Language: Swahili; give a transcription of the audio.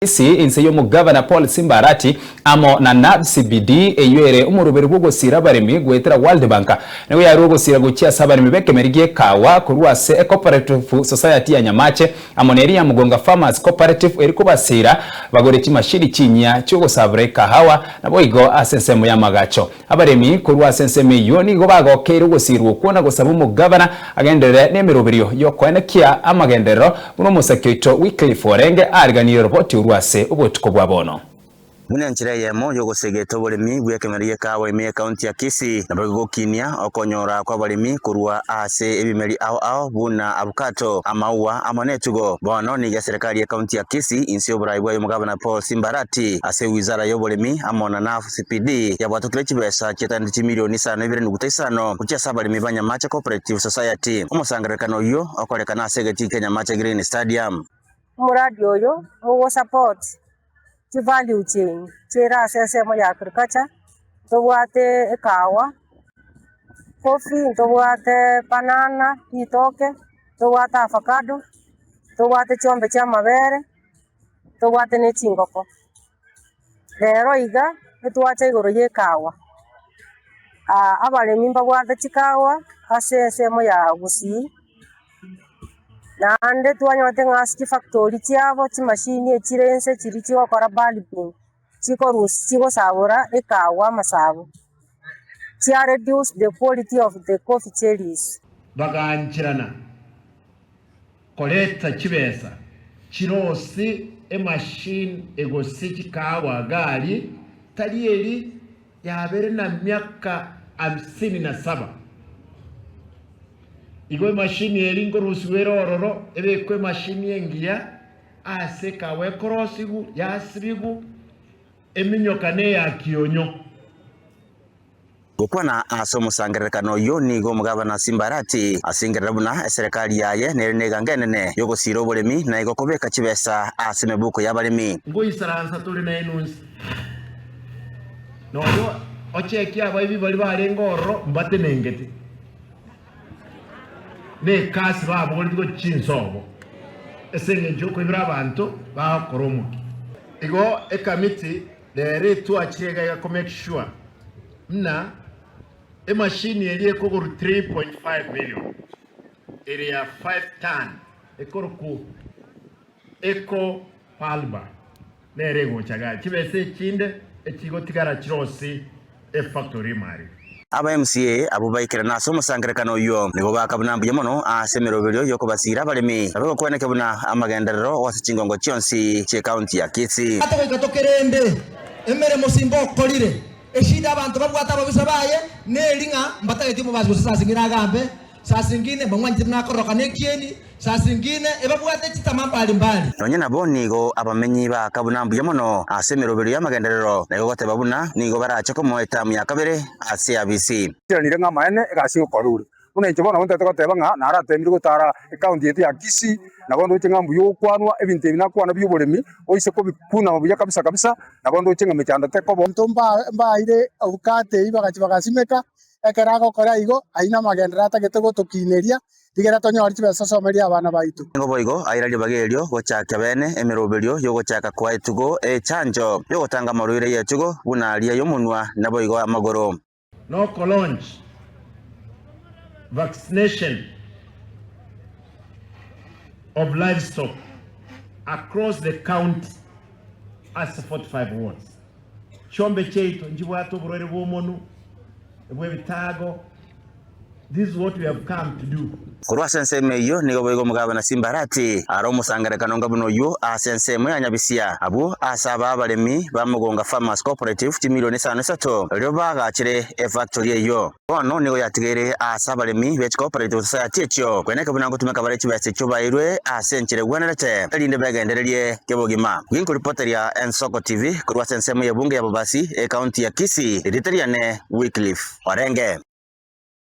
Isi inse yo mugavana Paul Simbarati amo na NAB CBD eyuere umuruberi gugosira baremi gwetera World Bank nawe yari ugosira gukia sabari mibeke merigie kawa kurwase cooperative society ya Nyamache amoneri ya Mugonga Farmers Cooperative eriko basira bagore kimashiri kinya cyo gusabure kahawa nabo igo asensemo ya magacho abaremi kurwase nseme yoni go bagokera ugosirwa kubona gusaba umugavana agendere nemeruberiyo yo kwanekia amagendero uno musakito Wycliffe Orenge arganiro roboti urwase ubutuko bwabono Munyanchira yemo yo gusegeta bolemi bwekemeriye kawa ime county ya Kisii nabagokinia okonyora kwa bolemi kurwa ase ebimeri ao buna abukato amaua amanetugo bono ni serikali ya county ya Kisii insi oburayibwa yo mugabana Paul Simbarati ase wizara yo bolemi amona na CPD ya batokire kibesa chetandi milioni 5.5 kutia sabalemi Nyamache Cooperative Society umusangarekano yo okolekana asegeti Nyamache Green Stadium muradi oyo wo support the value chain chera sesemo ya agriculture tobwate kawa coffee tobwate banana itoke tobwate avocado tobwate chombe cha mabere tobwate ne chingoko rero iga etwache igoro ye kawa abalemi mbabwate chikawa asesemo ya Gusii nande twanyote ng'asi factory chiabo chimashini echirense chiri chigokora bulbing chigosabura ekawa masabo chia reduce the quality of the coffee cherries baganchirana koleta chibesa chirosi machine egosi chikawa gali talieri yabere na myaka 57 Igo machine eringo rusuwero ororo ebekwe machine engia aseka we krosigu yasibigu eminyokane ya kionyo Gukwana asomo sangerekano yo nigo mugabana Simbarati asingerera buna serikali yaye nerene ngenene yo gusiro bolemi na igo kobeka kibesa asemebuko yabalemi ngo isaransa tuli na enunsi no yo ocheki abayibi bali barengoro mbate nengete ne kasi babo ngo chinsobo esenge joko ibira abantu ba koromuki igo ekamiti dere tu achirega ya make sure na machine eliye ko 3.5 million area 5 ton ekoroku eko palba nere go chaga kibese chinde ekigo tigara chirosi factory mari aba MCA abubaikira na somo sangerekano yo nigo bakabunambu yamono asemerobelyo yoko basira balemi abako kweneke buna amagenderero wasichingongo chionsi che county ya Kisii atako gatokerende emere musimbo kolire eshida abantu babwata babisabaye nelinga mbatageti mu bazi sasa singira gambe sasa singine bamwanjira nakoroka nekieni sasa singine ebabwate chitamambali mbali nonye nabo nigo abamenyi ba kabunambu yamono asemerobelyo yamagenderero nigo batebabuna nigo baracha ko moetamu ya kabere ACBC tiranire ngamaene egasi ukorure unenje bona wonte tokoteba nga naratemire gutara account yetu ya Kisii nabondo chengambu yo kwanwa ebintu binakwana by'uburemi oise ko bikuna mu kabisa nabondo chenga mechanda teko bonto mbaire ubukate ibagachi bagasimeka ekerago kora igo aina magendera atagete gotukineria tigera tonyori chibesa someria abana baitu ngo boigo airali bagelyo gochaka bene emerobelyo yo gochaka kwa etugo chanjo yo gotanga marwire yetugo bunalia yo munwa na boigo amagoro no launch vaccination of livestock across the county as 45 wards. Chombe cheito njibwato burwere bw'omonu ebwe bitago. This is what we have come to do. Kurwa senseme yo nigo boigo mugabana Simbarati aro musangerekano ngabuno yo asensemo ya Nyabisia abu asaba abalemi ba Mugonga Farmers Cooperative milioni 5 ryo bagakire factory yo bono nigo yatigere asaba abalemi be Cooperative Society ekyo kweneka bunango tumeka bare kibese cyo bayirwe asenkire gwenerete elinde bagendererie kebogima gwinko reporter ya Ensoko TV kurwa sensemo ya bunge ya Babasi county ya Kisii editoriane Wycliffe Orenge.